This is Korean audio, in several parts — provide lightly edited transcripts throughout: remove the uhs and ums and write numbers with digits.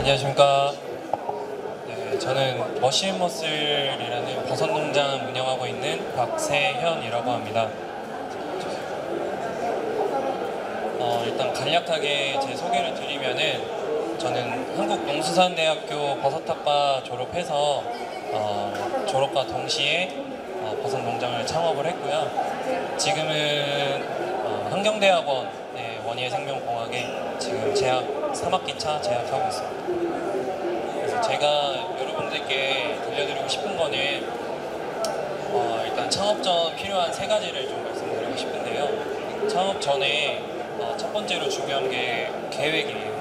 안녕하십니까. 네, 저는 머신머슬이라는 버섯 농장 운영하고 있는 박세현이라고 합니다. 일단 간략하게 제 소개를 드리면은 저는 한국농수산대학교 버섯학과 졸업해서 졸업과 동시에 버섯 농장을 창업을 했고요. 지금은 환경대학원의 원예생명공학에 지금 재학 3학기 차 재학하고 있습니다. 그래서 제가 여러분들께 들려드리고 싶은 거는 일단 창업 전 필요한 세 가지를 좀 말씀드리고 싶은데요. 창업 전에 첫 번째로 중요한 게 계획이에요.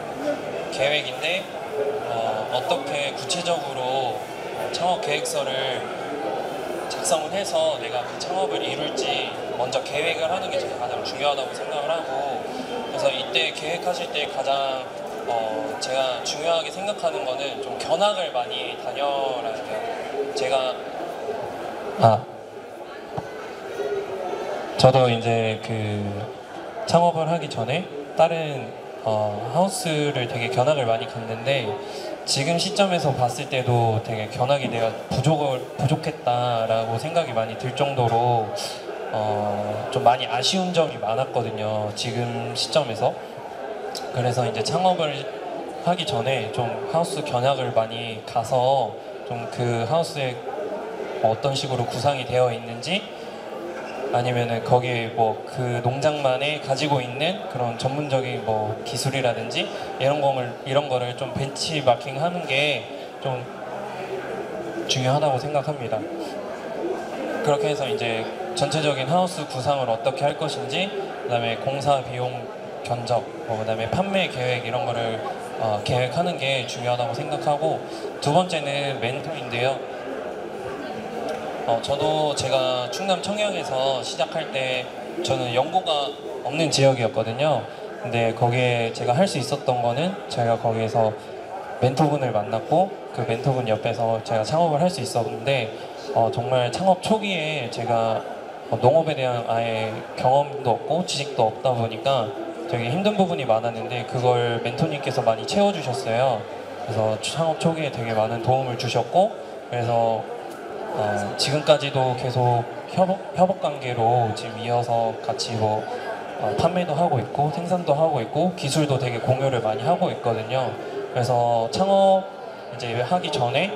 계획인데 어떻게 구체적으로 창업 계획서를 작성을 해서 내가 그 창업을 이룰지 먼저 계획을 하는 게 제가 가장 중요하다고 생각을 하고, 그래서 이때 계획하실 때 가장 제가 중요하게 생각하는 거는 좀 견학을 많이 다녀라는 거예요. 저도 이제 그 창업을 하기 전에 다른 하우스를 되게 견학을 많이 갔는데, 지금 시점에서 봤을 때도 되게 견학이 내가 부족했다라고 생각이 많이 들 정도로 좀 많이 아쉬운 점이 많았거든요, 지금 시점에서. 그래서 이제 창업을 하기 전에 좀 하우스 견학을 많이 가서 좀 그 하우스에 어떤 식으로 구상이 되어 있는지, 아니면은 거기에 뭐 그 농장만에 가지고 있는 그런 전문적인 뭐 기술이라든지 이런 거를 좀 벤치마킹하는 게 좀 중요하다고 생각합니다. 그렇게 해서 이제 전체적인 하우스 구상을 어떻게 할 것인지, 그다음에 공사 비용 견적, 그다음에 판매 계획 이런 거를 계획하는 게 중요하다고 생각하고, 두 번째는 멘토인데요. 저도 제가 충남 청양에서 시작할 때 저는 연고가 없는 지역이었거든요. 근데 거기에 제가 할 수 있었던 거는 제가 거기에서 멘토분을 만났고, 그 멘토분 옆에서 제가 창업을 할 수 있었는데, 정말 창업 초기에 제가 농업에 대한 아예 경험도 없고 지식도 없다 보니까 되게 힘든 부분이 많았는데, 그걸 멘토님께서 많이 채워주셨어요. 그래서 창업 초기에 되게 많은 도움을 주셨고, 그래서 지금까지도 계속 협업 관계로 지금 이어서 같이 판매도 하고 있고 생산도 하고 있고 기술도 되게 공유를 많이 하고 있거든요. 그래서 창업 이제 하기 전에,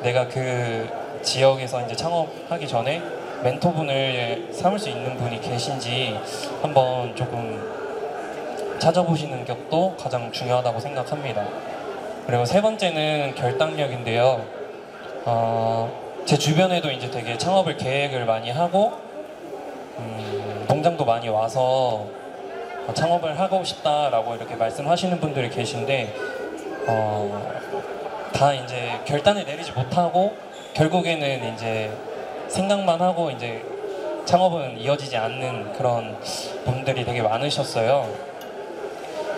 내가 그 지역에서 이제 창업하기 전에 멘토분을 삼을 수 있는 분이 계신지 한번 조금 찾아보시는 것도 가장 중요하다고 생각합니다. 그리고 세 번째는 결단력인데요. 제 주변에도 이제 되게 창업을 계획을 많이 하고 농장도 많이 와서 창업을 하고 싶다라고 이렇게 말씀하시는 분들이 계신데, 다 이제 결단을 내리지 못하고 결국에는 이제 생각만 하고 이제 창업은 이어지지 않는 그런 분들이 되게 많으셨어요.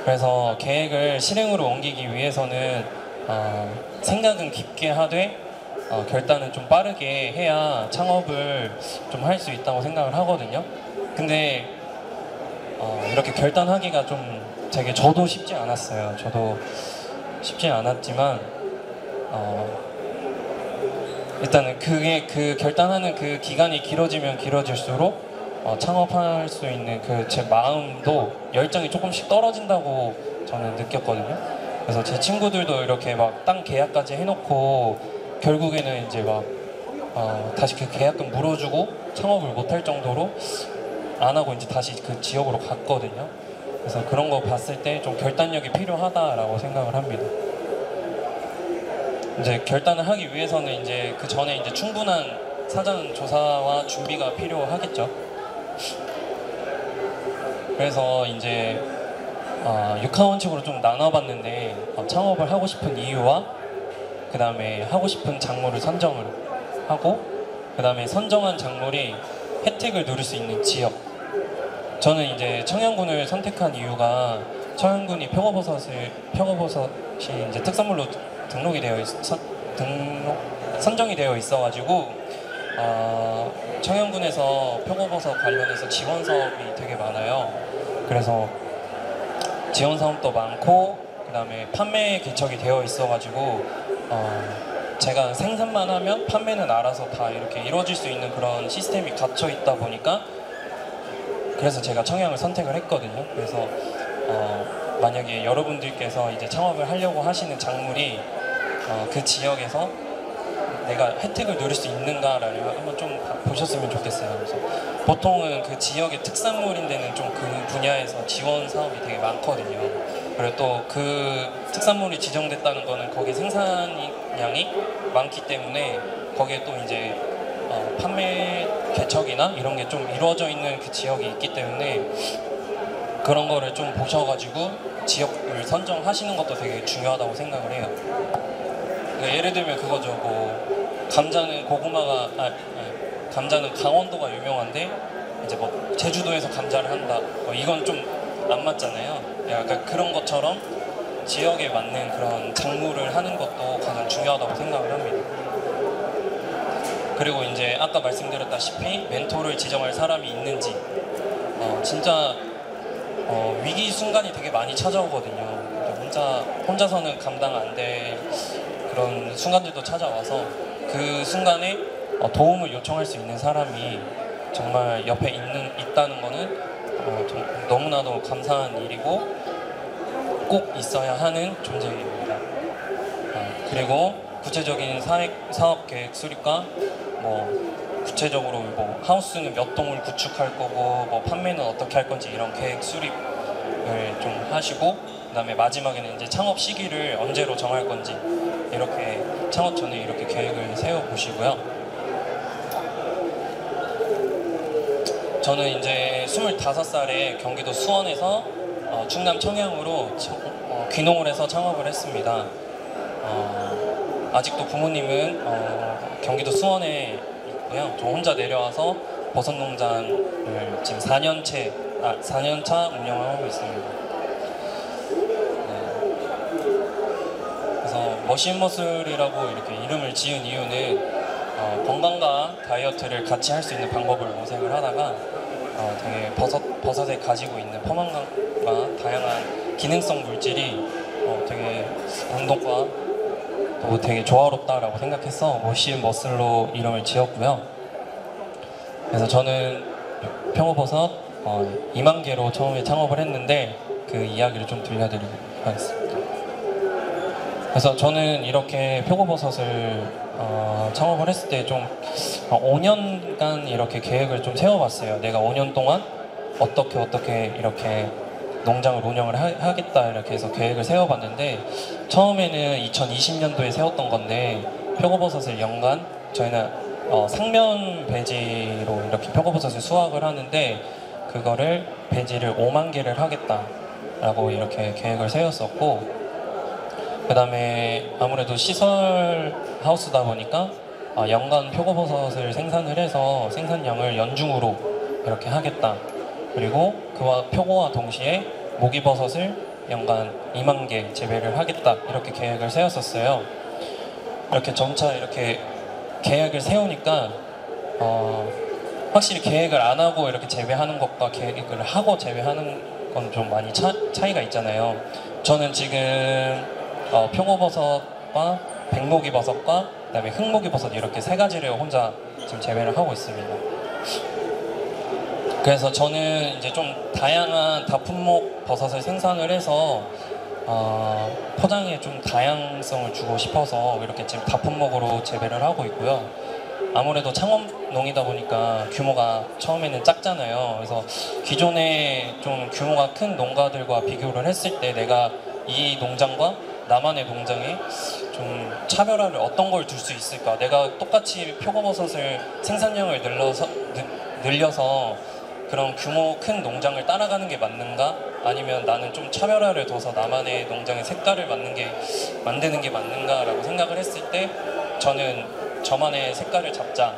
그래서 계획을 실행으로 옮기기 위해서는 생각은 깊게 하되 결단은 좀 빠르게 해야 창업을 좀 할 수 있다고 생각을 하거든요. 근데 이렇게 결단하기가 좀 되게 저도 쉽지 않았어요. 저도 쉽지 않았지만 일단은 그 결단하는 그 기간이 길어지면 길어질수록 창업할 수 있는 그 제 마음도 열정이 조금씩 떨어진다고 저는 느꼈거든요. 그래서 제 친구들도 이렇게 막 땅 계약까지 해놓고 결국에는 이제 막 다시 그 계약금 물어주고 창업을 못할 정도로 안 하고 이제 다시 그 지역으로 갔거든요. 그래서 그런 거 봤을 때 좀 결단력이 필요하다라고 생각을 합니다. 이제 결단을 하기 위해서는 이제 그 전에 이제 충분한 사전 조사와 준비가 필요하겠죠. 그래서 이제 육하원칙으로 좀 나눠봤는데, 창업을 하고 싶은 이유와 그 다음에 하고 싶은 작물을 선정을 하고, 그 다음에 선정한 작물이 혜택을 누릴 수 있는 지역. 저는 이제 청양군을 선택한 이유가, 청양군이 표고버섯이 이제 특산물로 선정이 되어 있어가지고 청양군에서 표고버섯 관련해서 지원 사업이 되게 많아요. 그래서 지원 사업도 많고, 그 다음에 판매 개척이 되어 있어가지고 제가 생산만 하면 판매는 알아서 다 이렇게 이루어질 수 있는 그런 시스템이 갖춰 있다 보니까 그래서 제가 청양을 선택을 했거든요. 그래서 만약에 여러분들께서 이제 창업을 하려고 하시는 작물이 그 지역에서 내가 혜택을 누릴 수 있는가를 한번 좀 보셨으면 좋겠어요. 그래서 보통은 그 지역의 특산물인 데는 좀 그 분야에서 지원 사업이 되게 많거든요. 그리고 또 그 특산물이 지정됐다는 거는 거기 생산량이 많기 때문에 거기에 또 이제 판매 개척이나 이런 게 좀 이루어져 있는 그 지역이 있기 때문에 그런 거를 좀 보셔가지고 지역을 선정하시는 것도 되게 중요하다고 생각을 해요. 그러니까 예를 들면 그거죠. 뭐 감자는 감자는 강원도가 유명한데 이제 뭐 제주도에서 감자를 한다. 뭐 이건 좀 안 맞잖아요. 약간 그런 것처럼 지역에 맞는 그런 작물을 하는 것도 가장 중요하다고 생각을 합니다. 그리고 이제 아까 말씀드렸다시피 멘토를 지정할 사람이 있는지 진짜 위기 순간이 되게 많이 찾아오거든요. 혼자서는 감당 안 될 그런 순간들도 찾아와서 그 순간에 도움을 요청할 수 있는 사람이 정말 옆에 있다는 거는 너무나도 감사한 일이고 꼭 있어야 하는 존재입니다. 그리고 구체적인 사업 계획 수립과 뭐 구체적으로 뭐 하우스는 몇 동을 구축할 거고 뭐 판매는 어떻게 할 건지 이런 계획 수립을 좀 하시고 그다음에 마지막에는 이제 창업 시기를 언제로 정할 건지 이렇게 창업 전에 이렇게 계획을 세워 보시고요. 저는 이제 25살에 경기도 수원에서 충남 청양으로 귀농을 해서 창업을 했습니다. 아직도 부모님은 경기도 수원에 있고요. 저 혼자 내려와서 버섯 농장을 지금 4년차 운영하고 있습니다. 그래서 머신머슬이라고 이렇게 이름을 지은 이유는 건강과 다이어트를 같이 할 수 있는 방법을 모색을 하다가 되게 버섯에 가지고 있는 포만감과 다양한 기능성 물질이 되게 운동과 또 되게 조화롭다라고 생각해서 머신머슬로 이름을 지었고요. 그래서 저는 표고버섯 2만 개로 처음에 창업을 했는데 그 이야기를 좀 들려드리도록 하겠습니다. 그래서 저는 이렇게 표고버섯을 창업을 했을 때 좀 5년간 이렇게 계획을 좀 세워봤어요. 내가 5년 동안 어떻게 이렇게 농장을 운영을 하겠다 이렇게 해서 계획을 세워봤는데 처음에는 2020년도에 세웠던 건데 표고버섯을 연간 저희는 상면 배지로 이렇게 표고버섯을 수확을 하는데 그거를 배지를 5만 개를 하겠다라고 이렇게 계획을 세웠었고 그 다음에 아무래도 시설 하우스다 보니까 연간 표고버섯을 생산을 해서 생산량을 연중으로 이렇게 하겠다. 그리고 그와 표고와 동시에 모기버섯을 연간 2만 개 재배를 하겠다. 이렇게 계획을 세웠었어요. 이렇게 점차 이렇게 계획을 세우니까 확실히 계획을 안 하고 이렇게 재배하는 것과 계획을 하고 재배하는 건 좀 많이 차이가 있잖아요. 저는 지금 표고버섯과 백목이버섯과 그다음에 흑목이버섯 이렇게 세 가지를 혼자 지금 재배를 하고 있습니다. 그래서 저는 이제 좀 다양한 다품목 버섯을 생산을 해서 포장에 좀 다양성을 주고 싶어서 이렇게 지금 다품목으로 재배를 하고 있고요. 아무래도 창업농이다 보니까 규모가 처음에는 작잖아요. 그래서 기존에 좀 규모가 큰 농가들과 비교를 했을 때 내가 이 농장과 나만의 농장에 좀 차별화를 어떤 걸 둘 수 있을까? 내가 똑같이 표고버섯을 생산량을 늘려서 그런 규모 큰 농장을 따라가는 게 맞는가? 아니면 나는 좀 차별화를 둬서 나만의 농장의 색깔을 만드는 게 맞는가라고 생각을 했을 때 저는 저만의 색깔을 잡자,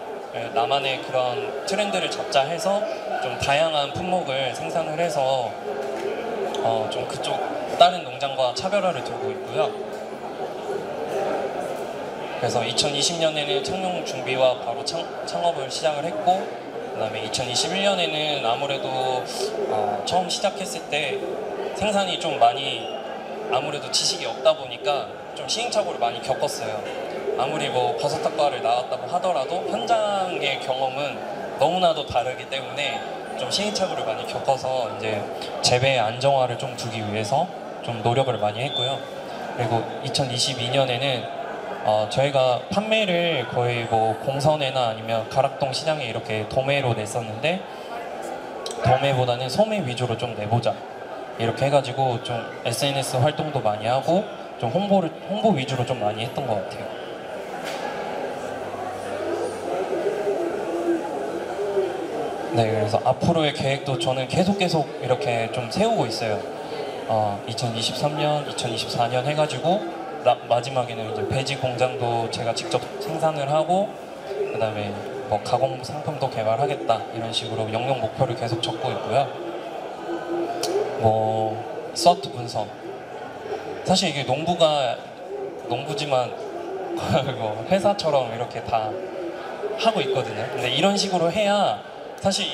나만의 그런 트렌드를 잡자 해서 좀 다양한 품목을 생산을 해서 좀 그쪽 다른 농장과 차별화를 두고 있고요. 그래서 2020년에는 창농 준비와 바로 창업을 시작을 했고 그 다음에 2021년에는 아무래도 처음 시작했을 때 생산이 좀 많이 아무래도 지식이 없다 보니까 좀 시행착오를 많이 겪었어요. 아무리 뭐 버섯학과를 나왔다고 하더라도 현장의 경험은 너무나도 다르기 때문에 좀 시행착오를 많이 겪어서 이제 재배의 안정화를 좀 두기 위해서 좀 노력을 많이 했고요. 그리고 2022년에는 저희가 판매를 거의 뭐 공선회나 아니면 가락동 시장에 이렇게 도매로 냈었는데, 도매보다는 소매 위주로 좀 내보자 이렇게 해가지고 좀 SNS 활동도 많이 하고 좀 홍보 위주로 좀 많이 했던 것 같아요. 네, 그래서 앞으로의 계획도 저는 계속 이렇게 좀 세우고 있어요. 2023년, 2024년 해가지고 마지막에는 이제 배지 공장도 제가 직접 생산을 하고, 그다음에 뭐 가공 상품도 개발하겠다 이런 식으로 영역 목표를 계속 적고 있고요. 뭐 SWOT 분석, 사실 이게 농부지만 뭐 회사처럼 이렇게 다 하고 있거든요. 근데 이런 식으로 해야 사실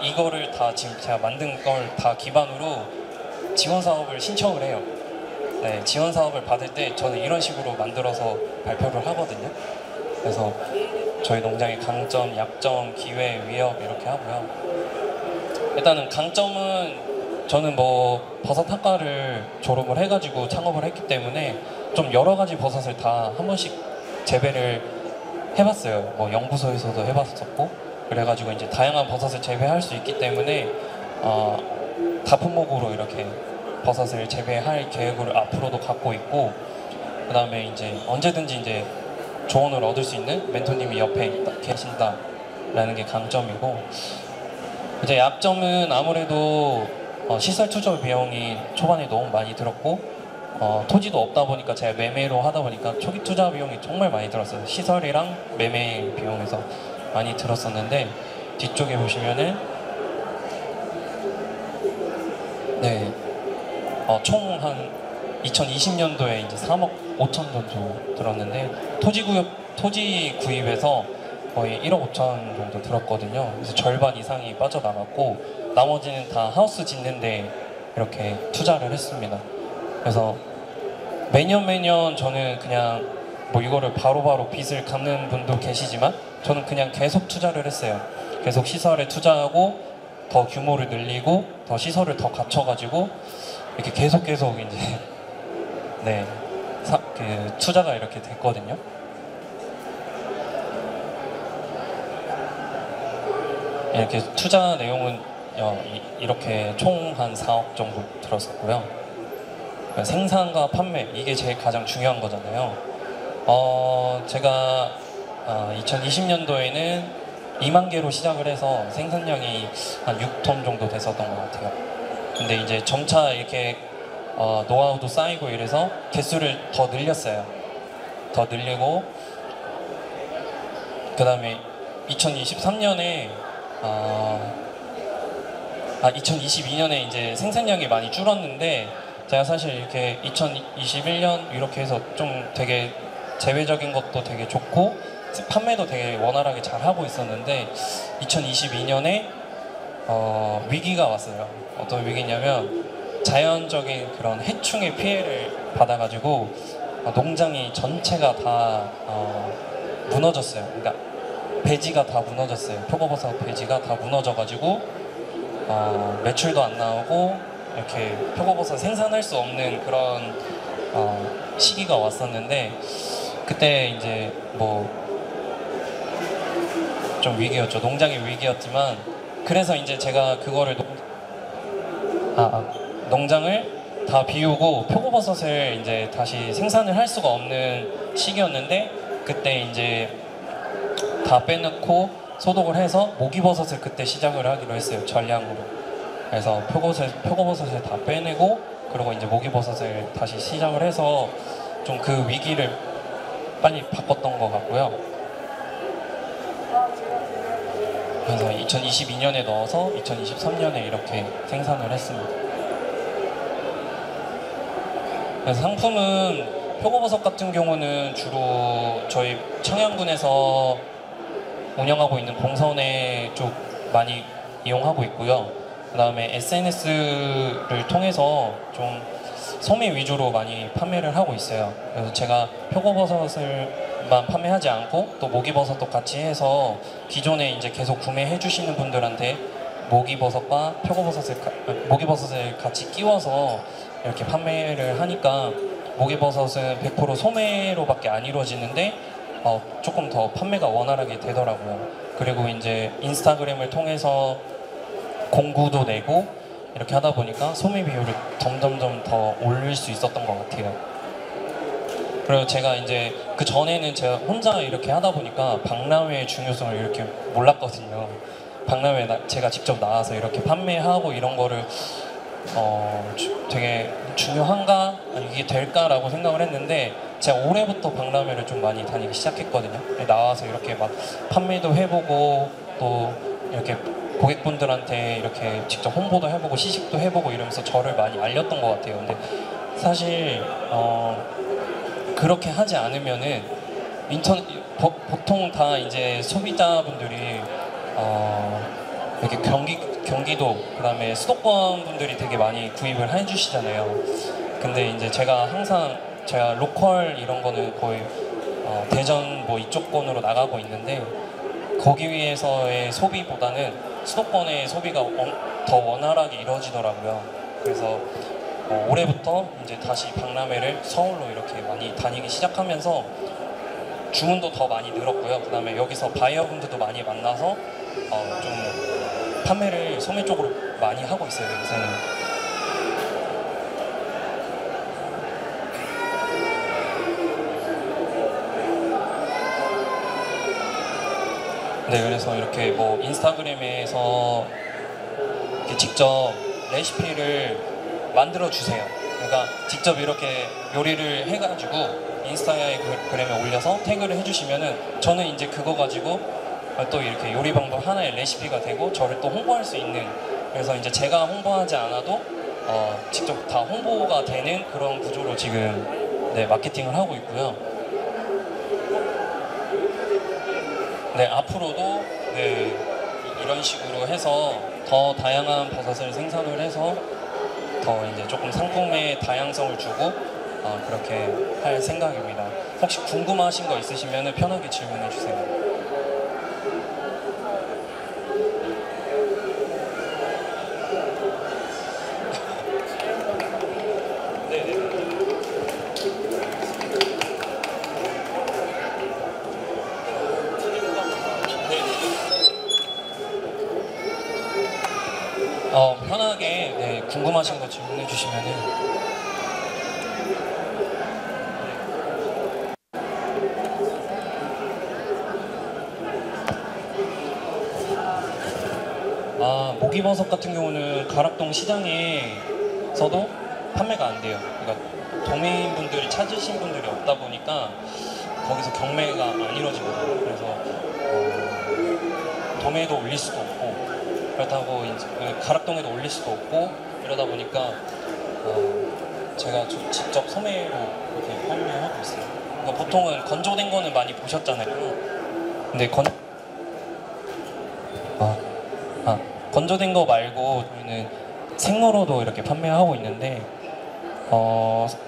이거를 다 지금 제가 만든 걸 다 기반으로 지원 사업을 신청을 해요. 네, 지원 사업을 받을 때 저는 이런 식으로 만들어서 발표를 하거든요. 그래서 저희 농장의 강점, 약점, 기회, 위협 이렇게 하고요. 일단은 강점은 저는 뭐 버섯 학과를 졸업을 해가지고 창업을 했기 때문에 좀 여러 가지 버섯을 다 한 번씩 재배를 해봤어요. 뭐 연구소에서도 해봤었고, 그래가지고 이제 다양한 버섯을 재배할 수 있기 때문에 다품목으로 이렇게 버섯을 재배할 계획을 앞으로도 갖고 있고, 그 다음에 이제 언제든지 이제 조언을 얻을 수 있는 멘토님이 옆에 계신다라는 게 강점이고, 이제 약점은 아무래도 시설 투자 비용이 초반에 너무 많이 들었고, 토지도 없다 보니까 제가 매매로 하다 보니까 초기 투자 비용이 정말 많이 들었어요. 시설이랑 매매 비용에서 많이 들었었는데, 뒤쪽에 보시면은 네, 총 한 2020년도에 이제 3억 5천 정도 들었는데, 토지 구입에서 거의 1억 5천 정도 들었거든요. 그래서 절반 이상이 빠져나갔고 나머지는 다 하우스 짓는데 이렇게 투자를 했습니다. 그래서 매년 저는 그냥 뭐 이거를 바로바로 빚을 갚는 분도 계시지만 저는 그냥 계속 투자를 했어요. 계속 시설에 투자하고 더 규모를 늘리고 더 시설을 더 갖춰가지고 이렇게 계속 이제 네, 투자가 이렇게 됐거든요. 이렇게 투자 내용은 이렇게 총 한 4억 정도 들었었고요. 생산과 판매, 이게 제일 가장 중요한 거잖아요. 제가 2020년도에는 2만 개로 시작을 해서 생산량이 한 6톤 정도 됐었던 것 같아요. 근데 이제 점차 이렇게 노하우도 쌓이고 이래서 개수를 더 늘렸어요. 더 늘리고, 그 다음에 2023년에 2022년에 이제 생산량이 많이 줄었는데, 제가 사실 이렇게 2021년 이렇게 해서 좀 되게 재배적인 것도 되게 좋고 판매도 되게 원활하게 잘 하고 있었는데, 2022년에 위기가 왔어요. 어떤 위기냐면 자연적인 그런 해충의 피해를 받아가지고 농장이 전체가 다 무너졌어요. 그러니까 배지가 다 무너졌어요. 표고버섯 배지가 다 무너져가지고 매출도 안 나오고 이렇게 표고버섯 생산할 수 없는 그런 시기가 왔었는데, 그때 이제 뭐 좀 위기였죠. 농장의 위기였지만, 그래서 이제 제가 그거를 농장을 다 비우고 표고버섯을 이제 다시 생산을 할 수가 없는 시기였는데, 그때 이제 다 빼놓고 소독을 해서 모기버섯을 그때 시작을 하기로 했어요. 전량으로. 그래서 표고버섯을 다 빼내고, 그리고 이제 모기버섯을 다시 시작을 해서 좀 그 위기를 빨리 바꿨던 것 같고요. 그래서 2022년에 넣어서 2023년에 이렇게 생산을 했습니다. 그래서 상품은 표고버섯 같은 경우는 주로 저희 청양군에서 운영하고 있는 봉선회 쪽 많이 이용하고 있고요. 그 다음에 SNS를 통해서 좀 소미 위주로 많이 판매를 하고 있어요. 그래서 제가 표고버섯을만 판매하지 않고 또 모기버섯도 같이 해서 기존에 이제 계속 구매해 주시는 분들한테 모기버섯을 같이 끼워서 이렇게 판매를 하니까 모기버섯은 100% 소매로밖에 안 이루어지는데 조금 더 판매가 원활하게 되더라고요. 그리고 이제 인스타그램을 통해서 공구도 내고 이렇게 하다 보니까 소매 비율을 점점점 더 올릴 수 있었던 것 같아요. 그리고 제가 이제 그 전에는 제가 혼자 이렇게 하다 보니까 박람회의 중요성을 이렇게 몰랐거든요. 박람회 제가 직접 나와서 이렇게 판매하고 이런 거를 되게 중요한가? 아니, 이게 될까라고 생각을 했는데 제가 올해부터 박람회를 좀 많이 다니기 시작했거든요. 나와서 이렇게 막 판매도 해보고 또 이렇게 고객분들한테 이렇게 직접 홍보도 해보고 시식도 해보고 이러면서 저를 많이 알렸던 것 같아요. 근데 사실 그렇게 하지 않으면은 보통 다 이제 소비자분들이 이렇게 경기도 그다음에 수도권 분들이 되게 많이 구입을 해주시잖아요. 근데 이제 제가 항상 제가 로컬 이런 거는 거의 대전 뭐 이쪽권으로 나가고 있는데 거기에서의 소비보다는 수도권의 소비가 더 원활하게 이루어지더라고요. 그래서 올해부터 이제 다시 박람회를 서울로 이렇게 많이 다니기 시작하면서 주문도 더 많이 늘었고요. 그다음에 여기서 바이어분들도 많이 만나서 좀 판매를 소매 쪽으로 많이 하고 있어요. 요새는. 네, 그래서 이렇게 뭐 인스타그램에서 이렇게 직접 레시피를 만들어 주세요. 그러니까 직접 이렇게 요리를 해가지고 인스타그램에 올려서 태그를 해주시면은 저는 이제 그거 가지고 또 이렇게 요리 방법 하나의 레시피가 되고 저를 또 홍보할 수 있는, 그래서 이제 제가 홍보하지 않아도 직접 다 홍보가 되는 그런 구조로 지금 네, 마케팅을 하고 있고요. 네, 앞으로도 네, 이런 식으로 해서 더 다양한 버섯을 생산을 해서 더 이제 조금 상품의 다양성을 주고 그렇게 할 생각입니다. 혹시 궁금하신 거 있으시면 편하게 질문해 주세요. 편하게 네, 궁금하신 거 질문해 주시면은 모기버섯 같은 경우는 가락동 시장에서도 판매가 안 돼요. 그러니까 도매인분들이 찾으신 분들이 없다 보니까 거기서 경매가 안 이루어지거든요. 그래서 도매도 올릴 수도 없고 그렇다고 이제 가락동에도 올릴 수도 없고 이러다 보니까 제가 직접 소매로 이렇게 판매하고 있어요. 그러니까 보통은 건조된 거는 많이 보셨잖아요. 근데 건조된 거 말고 저희는 생으로도 이렇게 판매하고 있는데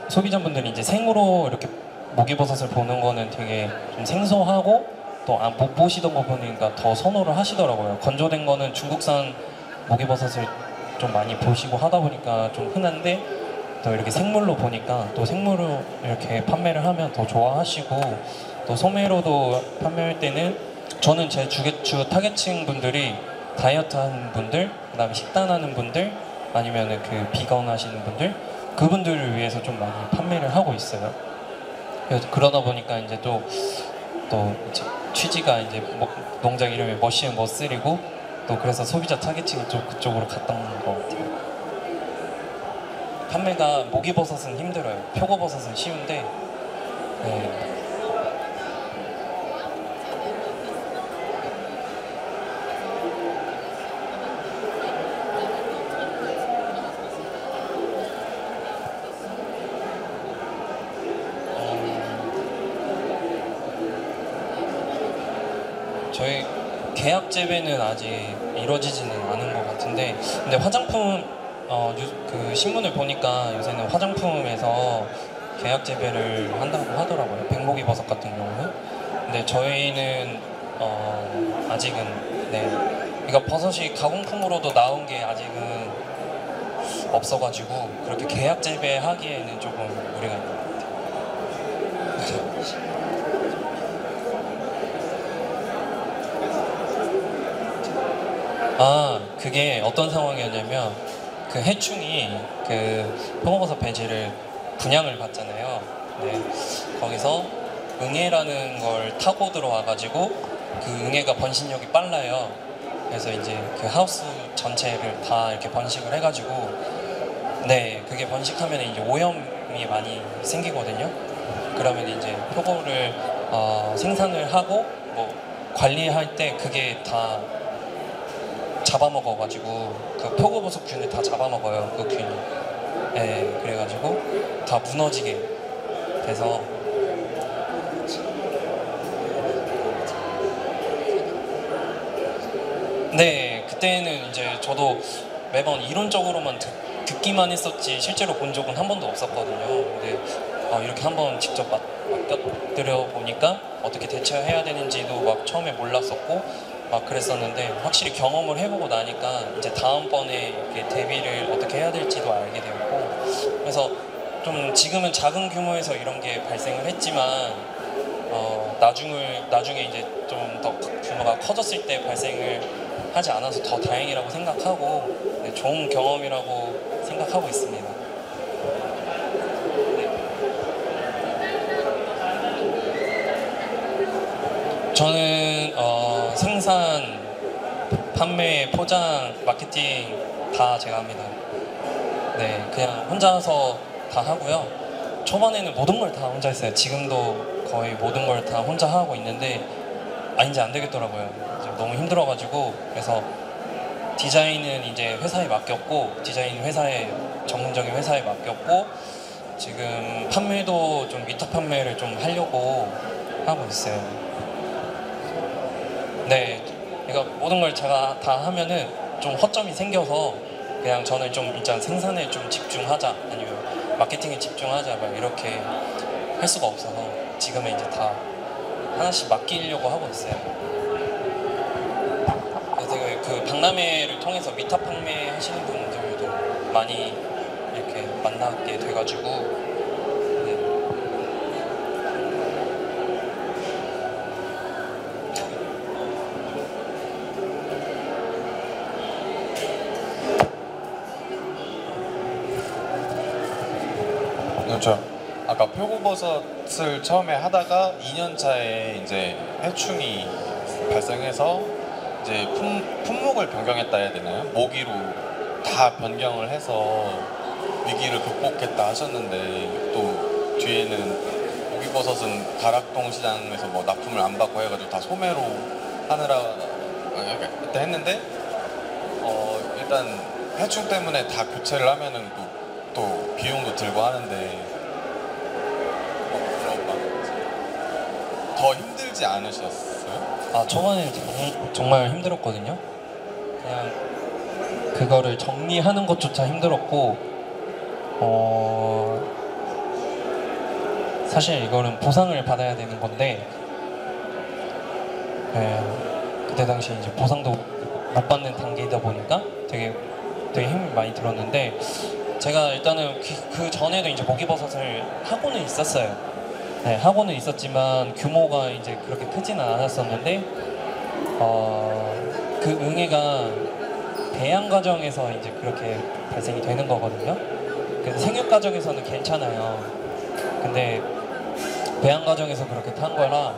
소비자분들이 이제 생으로 이렇게 모기버섯을 보는 거는 되게 좀 생소하고 또 못 보시던 거 보니까 더 선호를 하시더라고요. 건조된 거는 중국산 모기버섯을 좀 많이 보시고 하다 보니까 좀 흔한데 또 이렇게 생물로 보니까 또 생물로 이렇게 판매를 하면 더 좋아하시고 또 소매로도 판매할 때는 저는 제 주 타겟층 분들이 다이어트 하는 분들, 그 다음에 식단 하는 분들, 아니면은 그 비건 하시는 분들, 그분들을 위해서 좀 많이 판매를 하고 있어요. 그래서 그러다 보니까 이제 또 이제 취지가 이제 농장 이름이 머쉬앤 머슬이고 또 그래서 소비자 타겟층이 좀 그쪽으로 갔던 것 같아요. 판매가 모기버섯은 힘들어요. 표고버섯은 쉬운데 네. 저희 계약 재배는 아직 이루어지지는 않은 것 같은데 근데 화장품 그 신문을 보니까 요새는 화장품에서 계약 재배를 한다고 하더라고요. 백목이버섯 같은 경우는. 근데 저희는 아직은 네. 그러니까 버섯이 가공품으로도 나온 게 아직은 없어가지고 그렇게 계약 재배하기에는 조금 무리가 있는 것 같아요. 그렇죠. 그게 어떤 상황이었냐면 그 해충이 그 표고버섯 배지를 분양을 받잖아요. 네. 거기서 응애라는 걸 타고 들어와가지고 그 응애가 번식력이 빨라요. 그래서 이제 그 하우스 전체를 다 이렇게 번식을 해가지고 네, 그게 번식하면 이제 오염이 많이 생기거든요. 그러면 이제 표고를 생산을 하고 뭐 관리할 때 그게 다 잡아먹어가지고 그 표고버섯균을 다 잡아먹어요. 그 균이. 네, 그래가지고 다 무너지게 돼서 네, 그때는 이제 저도 매번 이론적으로만 듣기만 했었지 실제로 본 적은 한 번도 없었거든요. 근데 이렇게 한번 직접 맡겨드려 보니까 어떻게 대처해야 되는지도 막 처음에 몰랐었고 막 그랬었는데 확실히 경험을 해보고 나니까 이제 다음번에 이렇게 대비를 어떻게 해야 될지도 알게 되었고 그래서 좀 지금은 작은 규모에서 이런 게 발생을 했지만 나중에 이제 좀 더 규모가 커졌을 때 발생을 하지 않아서 더 다행이라고 생각하고 네, 좋은 경험이라고 생각하고 있습니다. 저는 생산, 판매, 포장, 마케팅 다 제가 합니다. 네, 그냥 혼자서 다 하고요. 초반에는 모든 걸 다 혼자 했어요. 지금도 거의 모든 걸 다 혼자 하고 있는데 이제 안 되겠더라고요. 이제 너무 힘들어가지고 그래서 디자인은 이제 회사에 맡겼고 디자인 회사에 전문적인 회사에 맡겼고 지금 판매도 좀 위탁 판매를 좀 하려고 하고 있어요. 네, 그러니까 모든 걸 제가 다 하면은 좀 허점이 생겨서 그냥 저는 좀 일단 생산에 좀 집중하자 아니면 마케팅에 집중하자 막 이렇게 할 수가 없어서 지금은 이제 다 하나씩 맡기려고 하고 있어요. 그래서 그 박람회를 통해서 위탁 판매 하시는 분들도 많이 이렇게 만나게 돼가지고 그렇죠. 아까 표고버섯을 처음에 하다가 2년 차에 이제 해충이 발생해서 이제 품목을 변경했다 해야 되나요? 모기로 다 변경을 해서 위기를 극복했다 하셨는데 또 뒤에는 모기버섯은 가락동 시장에서 뭐 납품을 안 받고 해가지고 다 소매로 하느라 그때 했는데 일단 해충 때문에 다 교체를 하면은 또 비용도 들고 하는데 더 힘들지 않으셨어요? 초반에 정말 힘들었거든요. 그냥 그거를 정리하는 것조차 힘들었고 사실 이거는 보상을 받아야 되는 건데 그때 당시 이제 보상도 못 받는 단계이다 보니까 되게 힘이 많이 들었는데 제가 일단은 그 전에도 이제 모기버섯을 하고는 있었어요. 네, 하고는 있었지만 규모가 이제 그렇게 크지는 않았었는데 그 응애가 배양 과정에서 이제 그렇게 발생이 되는 거거든요. 그래서 생육 과정에서는 괜찮아요. 근데 배양 과정에서 그렇게 탄 거라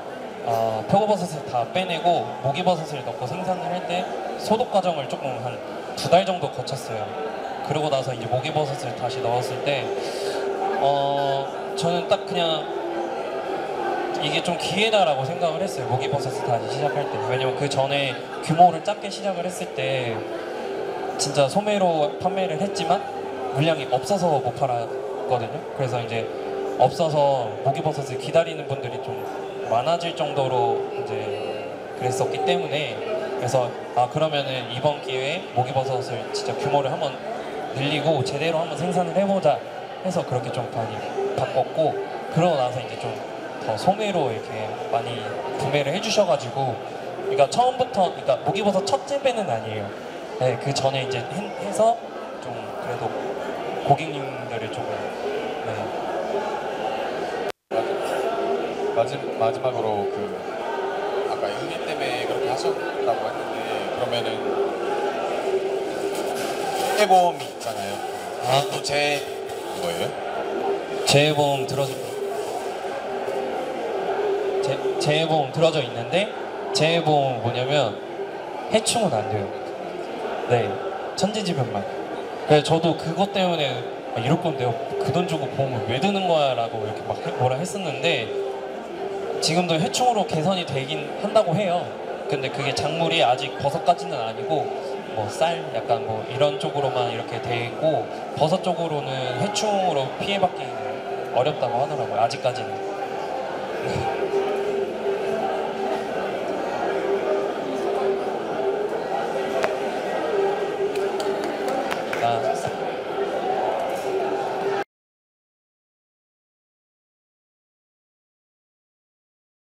표고버섯을 다 빼내고 모기버섯을 넣고 생산을 할 때 소독 과정을 조금 한 2달 정도 거쳤어요. 그러고 나서 이제 모기버섯을 다시 넣었을 때 저는 딱 그냥 이게 좀 기회다라고 생각을 했어요. 모기버섯을 다시 시작할 때. 왜냐면 그 전에 규모를 작게 시작을 했을 때 진짜 소매로 판매를 했지만 물량이 없어서 못 팔았거든요. 그래서 이제 없어서 모기버섯을 기다리는 분들이 좀 많아질 정도로 이제 그랬었기 때문에 그래서 그러면은 이번 기회에 모기버섯을 진짜 규모를 한번 늘리고 제대로 한번 생산을 해보자 해서 그렇게 좀 많이 바꿨고, 그러고 나서 이제 좀 더 소매로 이렇게 많이 구매를 해주셔가지고, 그러니까 처음부터, 그러니까 목이버섯 첫 재배는 아니에요. 네, 그 전에 이제 해서 좀 그래도 고객님들을 조금, 네. 마지막으로 그 아까 윤리 때문에 그렇게 하셨다고 했는데 그러면은 해보험이 있잖아요. 아, 또 제 뭐예요? 재해보험 재해보험 들어져 있는데, 재해보험은 뭐냐면 해충은 안 돼요. 네, 천재지변만. 그래서 저도 그것 때문에 이럴 건 내가 그 돈 주고 보험을 왜 드는 거야 라고 이렇게 막 뭐라 했었는데, 지금도 해충으로 개선이 되긴 한다고 해요. 근데 그게 작물이 아직 버섯까지는 아니고 뭐 쌀 약간 뭐 이런 쪽으로만 이렇게 돼 있고, 버섯 쪽으로는 해충으로 피해받기 어렵다고 하더라고요, 아직까지는.